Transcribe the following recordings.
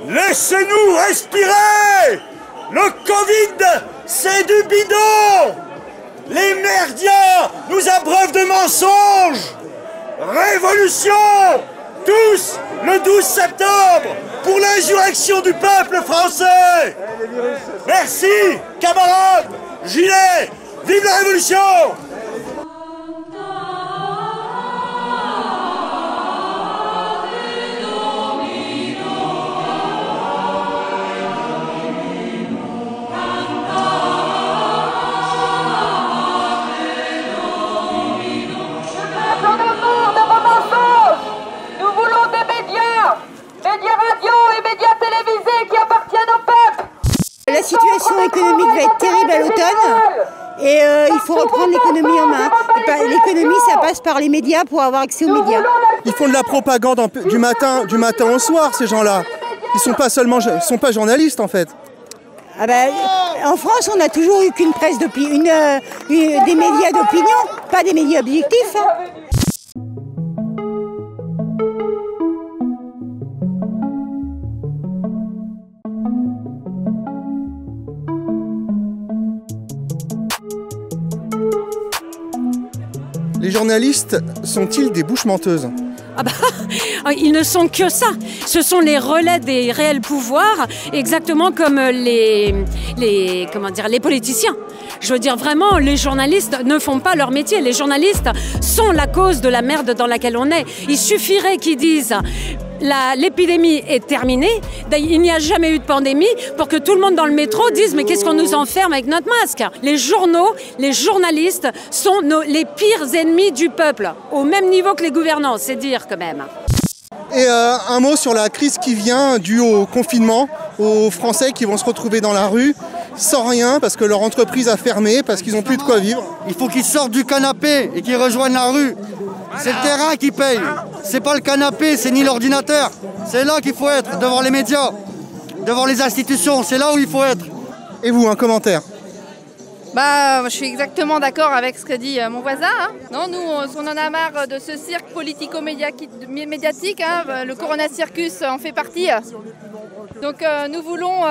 Laissez-nous respirer! Le Covid, c'est du bidon! Les merdias nous abreuvent de mensonges! Révolution! Tous le 12 septembre pour l'insurrection du peuple français! Merci, camarades, gilets! Vive la révolution! La situation économique va être terrible à l'automne et il faut reprendre l'économie en main. L'économie, ça passe par les médias pour avoir accès aux médias. Ils font de la propagande du matin au soir, ces gens-là. Ils sont pas journalistes en fait. Ah ben, en France, on n'a toujours eu qu'une presse d'opinion, des médias d'opinion, pas des médias objectifs. Hein. Les journalistes sont-ils des bouches menteuses ? Ah bah, ils ne sont que ça. Ce sont les relais des réels pouvoirs, exactement comme les politiciens. Je veux dire, vraiment, les journalistes ne font pas leur métier. Les journalistes sont la cause de la merde dans laquelle on est. Il suffirait qu'ils disent... L'épidémie est terminée, il n'y a jamais eu de pandémie, pour que tout le monde dans le métro dise mais qu'est-ce qu'on nous enferme avec notre masque? Les journaux, les journalistes sont les pires ennemis du peuple, au même niveau que les gouvernants, c'est dire quand même. Et un mot sur la crise qui vient due au confinement, aux Français qui vont se retrouver dans la rue sans rien parce que leur entreprise a fermé, parce qu'ils n'ont plus de quoi vivre. Il faut qu'ils sortent du canapé et qu'ils rejoignent la rue. C'est le terrain qui paye, c'est pas le canapé, c'est ni l'ordinateur. C'est là qu'il faut être, devant les médias, devant les institutions, c'est là où il faut être. Et vous, un commentaire? Bah, je suis exactement d'accord avec ce que dit mon voisin. Hein. Non, nous, on en a marre de ce cirque politico-médiatique. Hein. Le Corona Circus en fait partie. Donc, nous voulons,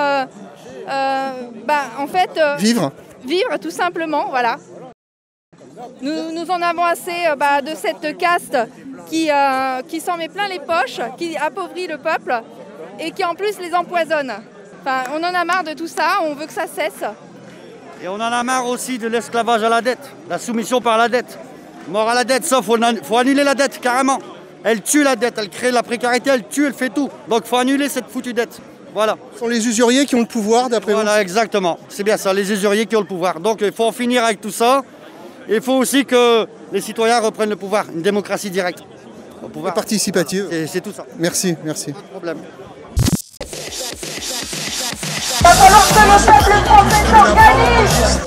en fait... vivre. Vivre, tout simplement, voilà. Nous en avons assez de cette caste qui s'en met plein les poches, qui appauvrit le peuple et qui en plus les empoisonne. Enfin, on en a marre de tout ça, on veut que ça cesse. Et on en a marre aussi de l'esclavage à la dette, la soumission par la dette. Mort à la dette, ça, faut annuler la dette, carrément. Elle tue la dette, elle crée la précarité, elle tue, elle fait tout. Donc il faut annuler cette foutue dette. Voilà. Ce sont les usuriers qui ont le pouvoir, d'après vous? Voilà, exactement. C'est bien ça, les usuriers qui ont le pouvoir. Donc il faut en finir avec tout ça. Il faut aussi que les citoyens reprennent le pouvoir, une démocratie directe. Pouvoir participative. C'est tout ça. Merci, merci. Pas de problème. Il va falloir que le peuple français s'organise.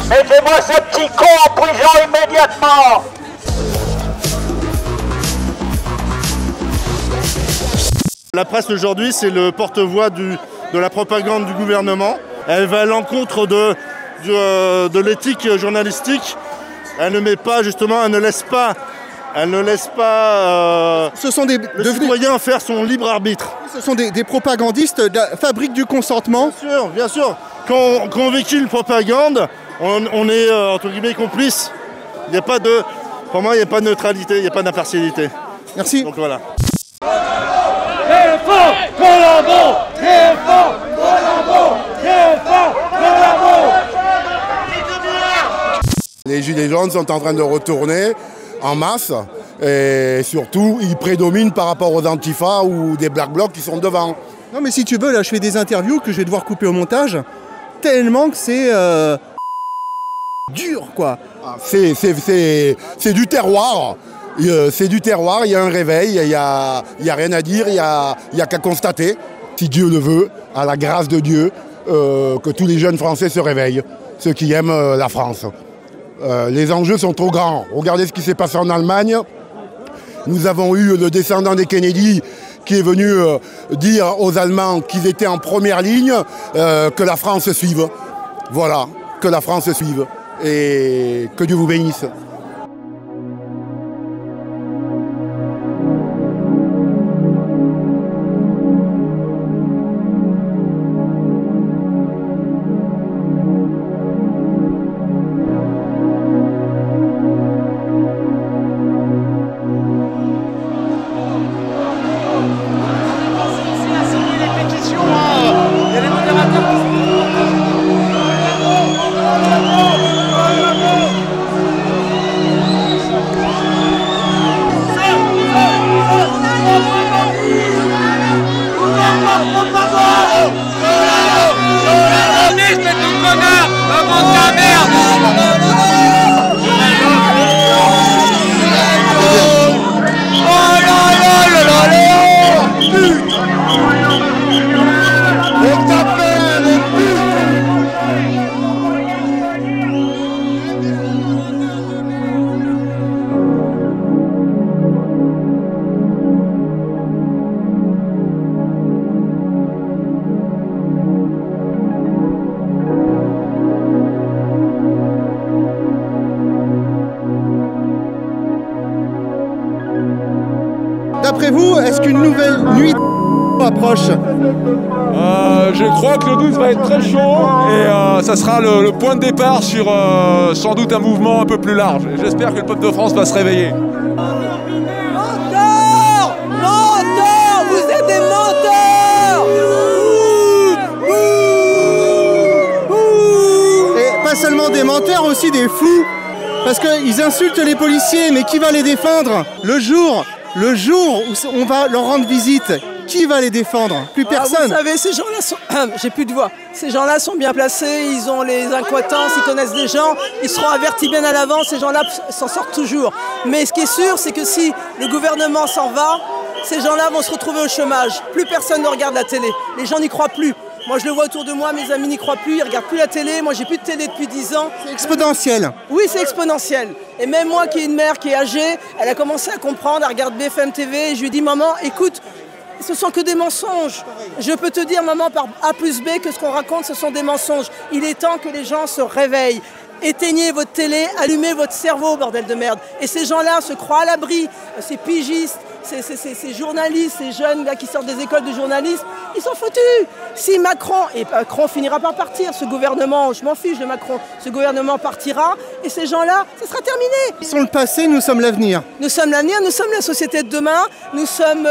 Mettez-moi ce petit con en prison immédiatement. La presse aujourd'hui, c'est le porte-voix de la propagande du gouvernement. Elle va à l'encontre de l'éthique journalistique. Elle ne met pas, justement, elle ne laisse pas ce sont le citoyen faire son libre arbitre. Ce sont des propagandistes de la fabrique du consentement. Bien sûr. Quand on véhicule une propagande, on est, entre guillemets, complice. Pour moi, il n'y a pas de neutralité, il n'y a pas d'impartialité. Merci. Donc voilà. Très fort, Colombo! Très fort, Colombo! Très fort, Colombo! Les gilets jaunes sont en train de retourner en masse et surtout ils prédominent par rapport aux antifas ou des black blocs qui sont devant. Non mais si tu veux, là je fais des interviews que je vais devoir couper au montage tellement que c'est dur quoi. C'est du terroir. C'est du terroir, il y a un réveil, il y a rien à dire, il y a qu'à constater, si Dieu le veut, à la grâce de Dieu, que tous les jeunes Français se réveillent, ceux qui aiment la France. Les enjeux sont trop grands. Regardez ce qui s'est passé en Allemagne. Nous avons eu le descendant des Kennedy qui est venu dire aux Allemands qu'ils étaient en première ligne, que la France suive. Voilà, que la France suive. Et que Dieu vous bénisse. D'après vous, est-ce qu'une nouvelle nuit approche? Je crois que le 12 va être très chaud et ça sera le point de départ sur sans doute un mouvement un peu plus large. J'espère que le peuple de France va se réveiller. Menteurs! Menteurs! Vous êtes des menteurs! Et pas seulement des menteurs, aussi des fous. Parce qu'ils insultent les policiers, mais qui va les défendre? Le jour où on va leur rendre visite, qui va les défendre? Plus personne. Vous savez, ces gens-là sont... J'ai plus de voix. Ces gens-là sont bien placés, ils ont les incohérences, ils connaissent des gens, ils seront avertis bien à l'avance, ces gens-là s'en sortent toujours. Mais ce qui est sûr, c'est que si le gouvernement s'en va, ces gens-là vont se retrouver au chômage. Plus personne ne regarde la télé. Les gens n'y croient plus. Moi, je le vois autour de moi, mes amis n'y croient plus, ils ne regardent plus la télé. Moi, j'ai plus de télé depuis 10 ans. C'est exponentiel. Oui, c'est exponentiel. Et même moi, qui ai une mère qui est âgée, elle a commencé à comprendre, à regarder BFM TV. Et je lui ai dit, maman, écoute, ce sont que des mensonges. Je peux te dire, maman, par A plus B, que ce qu'on raconte, ce sont des mensonges. Il est temps que les gens se réveillent. Éteignez votre télé, allumez votre cerveau, bordel de merde. Et ces gens-là se croient à l'abri, ces pigistes, ces journalistes, ces jeunes là, qui sortent des écoles de journalisme, ils sont foutus. Si Macron, et Macron finira par partir, ce gouvernement, je m'en fiche de Macron, ce gouvernement partira, et ces gens-là, ça sera terminé. Ils sont le passé, nous sommes l'avenir. Nous sommes l'avenir, nous sommes la société de demain, nous sommes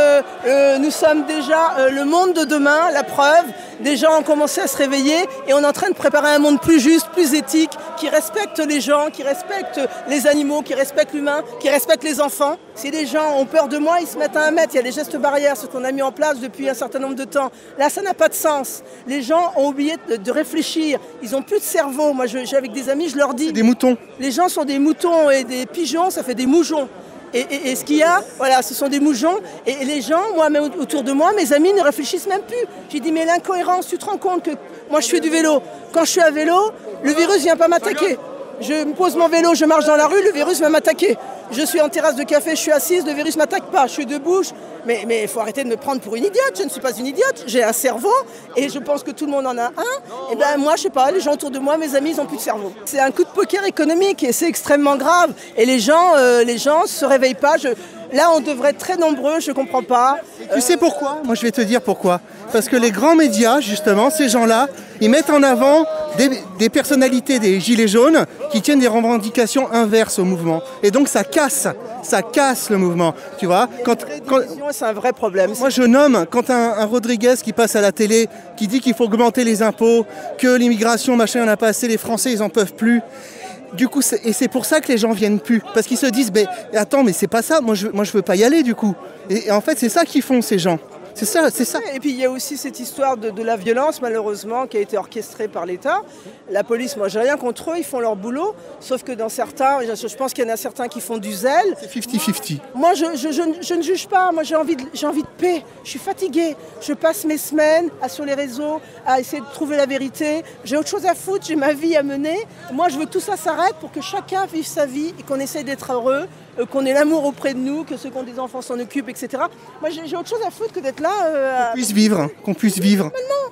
déjà le monde de demain, la preuve. Des gens ont commencé à se réveiller et on est en train de préparer un monde plus juste, plus éthique, qui respecte les gens, qui respecte les animaux, qui respecte l'humain, qui respecte les enfants. Si les gens ont peur de moi, ils se mettent à 1 mètre. Il y a des gestes barrières, ce qu'on a mis en place depuis un certain nombre de temps. Là, ça n'a pas de sens. Les gens ont oublié de réfléchir. Ils n'ont plus de cerveau. Moi, j'ai avec des amis, je leur dis... Des moutons. Les gens sont des moutons et des pigeons, ça fait des moujons. Et ce qu'il y a, voilà, ce sont des moujons. Et les gens, moi-même autour de moi, mes amis ne réfléchissent même plus. J'ai dit, mais l'incohérence, tu te rends compte que moi je fais du vélo. Quand je suis à vélo, le virus ne vient pas m'attaquer. Je me pose mon vélo, je marche dans la rue, le virus va m'attaquer. Je suis en terrasse de café, je suis assise, le virus ne m'attaque pas. Je suis debout, mais il faut arrêter de me prendre pour une idiote. Je ne suis pas une idiote, j'ai un cerveau et je pense que tout le monde en a un. Et ben moi, je sais pas, les gens autour de moi, mes amis, ils n'ont plus de cerveau. C'est un coup de poker économique et c'est extrêmement grave. Et les gens se réveillent pas. Là, on devrait être très nombreux, je comprends pas. Tu sais pourquoi? Moi, je vais te dire pourquoi. Parce que les grands médias, justement, ces gens-là, ils mettent en avant des personnalités des gilets jaunes qui tiennent des revendications inverses au mouvement. Et donc, ça casse le mouvement, tu vois. C'est un vrai problème. Moi, je nomme, quand un Rodriguez qui passe à la télé, qui dit qu'il faut augmenter les impôts, que l'immigration, machin, on n'a pas assez, les Français, ils en peuvent plus. Du coup, c'est pour ça que les gens viennent plus. Parce qu'ils se disent, attends, mais c'est pas ça, moi je veux pas y aller du coup. Et en fait, c'est ça qu'ils font, ces gens. C'est ça. Et puis il y a aussi cette histoire de la violence, malheureusement, qui a été orchestrée par l'État. La police, moi j'ai rien contre eux, ils font leur boulot. Sauf que dans certains, je pense qu'il y en a certains qui font du zèle. C'est 50-50. Moi je ne juge pas, moi j'ai envie de paix. Je suis fatiguée. Je passe mes semaines sur les réseaux à essayer de trouver la vérité. J'ai autre chose à foutre, j'ai ma vie à mener. Moi je veux que tout ça s'arrête pour que chacun vive sa vie et qu'on essaye d'être heureux. Qu'on ait l'amour auprès de nous, que ceux qui ont des enfants s'en occupent, etc. Moi, j'ai autre chose à foutre que d'être là... qu'on puisse vivre. Normalement,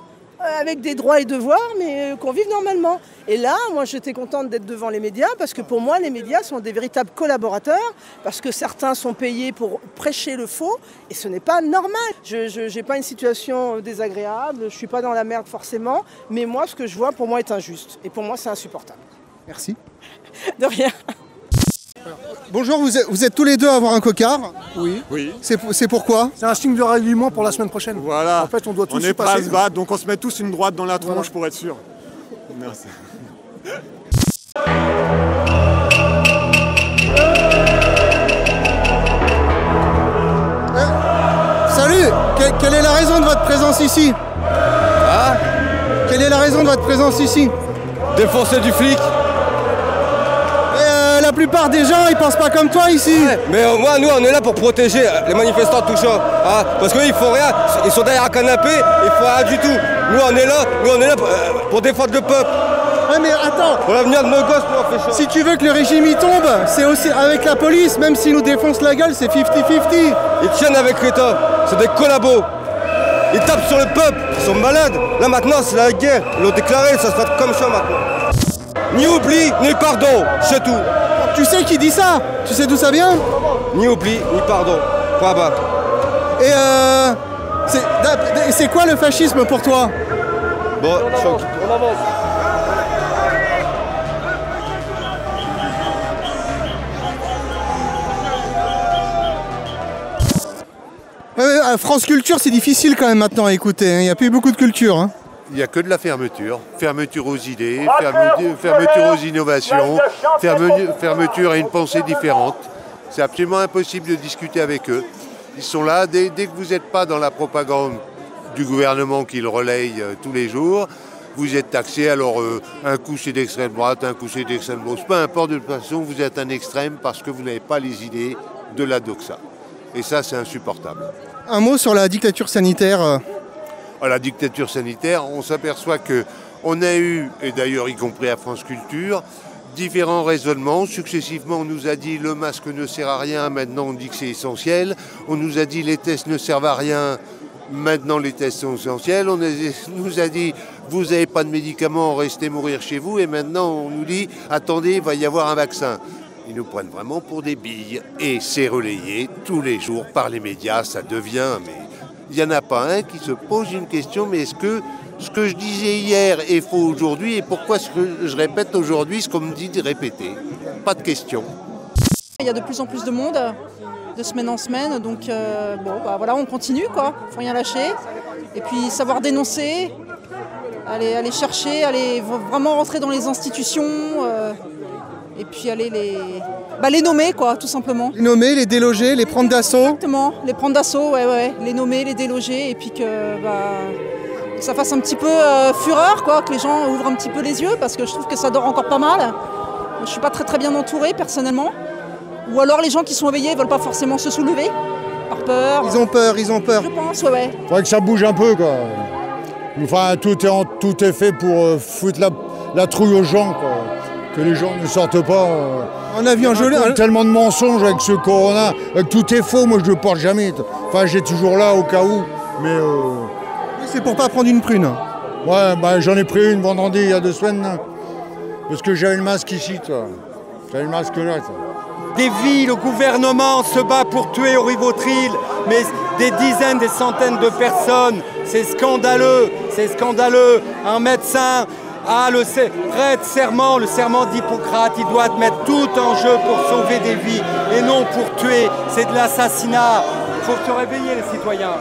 avec des droits et devoirs, mais qu'on vive normalement. Et là, moi, j'étais contente d'être devant les médias, parce que pour moi, les médias sont des véritables collaborateurs, parce que certains sont payés pour prêcher le faux, et ce n'est pas normal. Je n'ai pas une situation désagréable, je ne suis pas dans la merde forcément, mais moi, ce que je vois, pour moi, est injuste. Et pour moi, c'est insupportable. Merci. De rien. Bonjour, vous êtes tous les deux à avoir un cocard? Oui. C'est pourquoi? C'est un signe de ralliement pour la semaine prochaine. Voilà. En fait, on doit tous est prêts à se battre, donc on se met tous une droite dans la tronche pour être sûr. Merci. Salut! Quelle est la raison de votre présence ici? Hein? Quelle est la raison de votre présence ici? Défoncer du flic. La plupart des gens, ils pensent pas comme toi ici. Ouais, mais moi, nous, on est là pour protéger les manifestants touchants. Hein, parce qu'eux, ils font rien. Ils sont derrière un canapé, ils font rien du tout. Nous, on est là pour défendre le peuple. Ouais, mais attends. Pour l'avenir de nos gosses, nous, on fait chaud. Si tu veux que le régime y tombe, c'est aussi avec la police, même s'ils nous défoncent la gueule, c'est 50-50. Ils tiennent avec l'État. C'est des collabos. Ils tapent sur le peuple. Ils sont malades. Là, maintenant, c'est la guerre. Ils l'ont déclaré, ça se passe comme ça maintenant. Ni oubli, ni pardon, c'est tout. Tu sais qui dit ça? Tu sais d'où ça vient? Ni oubli, ni pardon. Point bas. Et c'est quoi le fascisme pour toi? Bon, On avance. Ouais, France Culture, c'est difficile quand même maintenant à écouter, hein. Il n'y a plus beaucoup de culture. Hein. Il n'y a que de la fermeture. Fermeture aux idées, fermeture aux innovations, fermeture à une pensée différente. C'est absolument impossible de discuter avec eux. Ils sont là, dès que vous n'êtes pas dans la propagande du gouvernement qui le relaye tous les jours, vous êtes taxé, alors un coup c'est d'extrême droite, un coup c'est d'extrême gauche. Peu importe, de toute façon, vous êtes un extrême parce que vous n'avez pas les idées de la doxa. Et ça, c'est insupportable. Un mot sur la dictature sanitaire. La dictature sanitaire, on s'aperçoit qu'on a eu, et d'ailleurs y compris à France Culture, différents raisonnements. Successivement, on nous a dit le masque ne sert à rien, maintenant on dit que c'est essentiel. On nous a dit les tests ne servent à rien, maintenant les tests sont essentiels. On nous a dit vous n'avez pas de médicaments, restez mourir chez vous. Et maintenant on nous dit attendez, il va y avoir un vaccin. Ils nous prennent vraiment pour des billes. Et c'est relayé tous les jours par les médias, ça devient... mais il n'y en a pas un qui se pose une question, mais est-ce que ce que je disais hier est faux aujourd'hui? Et pourquoi est-ce que je répète aujourd'hui ce qu'on me dit de répéter? Pas de question. Il y a de plus en plus de monde, de semaine en semaine, donc voilà, on continue, quoi. Faut rien lâcher. Et puis savoir dénoncer, aller chercher, aller vraiment rentrer dans les institutions, et puis aller les nommer, quoi, tout simplement. Les nommer, les déloger, les prendre d'assaut. Exactement, les prendre d'assaut, ouais, les nommer, les déloger, et puis que ça fasse un petit peu fureur, quoi, que les gens ouvrent un petit peu les yeux, parce que je trouve que ça dort encore pas mal. Je suis pas très bien entourée, personnellement. Ou alors les gens qui sont éveillés ne veulent pas forcément se soulever, par peur. Ils ont peur. Je pense, ouais. Faudrait que ça bouge un peu, quoi. Enfin, tout est fait pour foutre la trouille aux gens, quoi. Que les gens ne sortent pas. On a vu un jeu tellement de mensonges avec ce corona. Tout est faux, moi je ne porte jamais. Enfin, j'ai toujours là au cas où. Mais c'est pour pas prendre une prune. Ouais, j'en ai pris une vendredi il y a 2 semaines. Parce que j'avais le masque ici, toi. J'avais le masque là, toi. Des vies, le gouvernement se bat pour tuer au Rivotril, mais des dizaines, des centaines de personnes. C'est scandaleux, Un médecin prête serment, le serment d'Hippocrate, il doit mettre tout en jeu pour sauver des vies et non pour tuer. C'est de l'assassinat. Il faut se réveiller, les citoyens.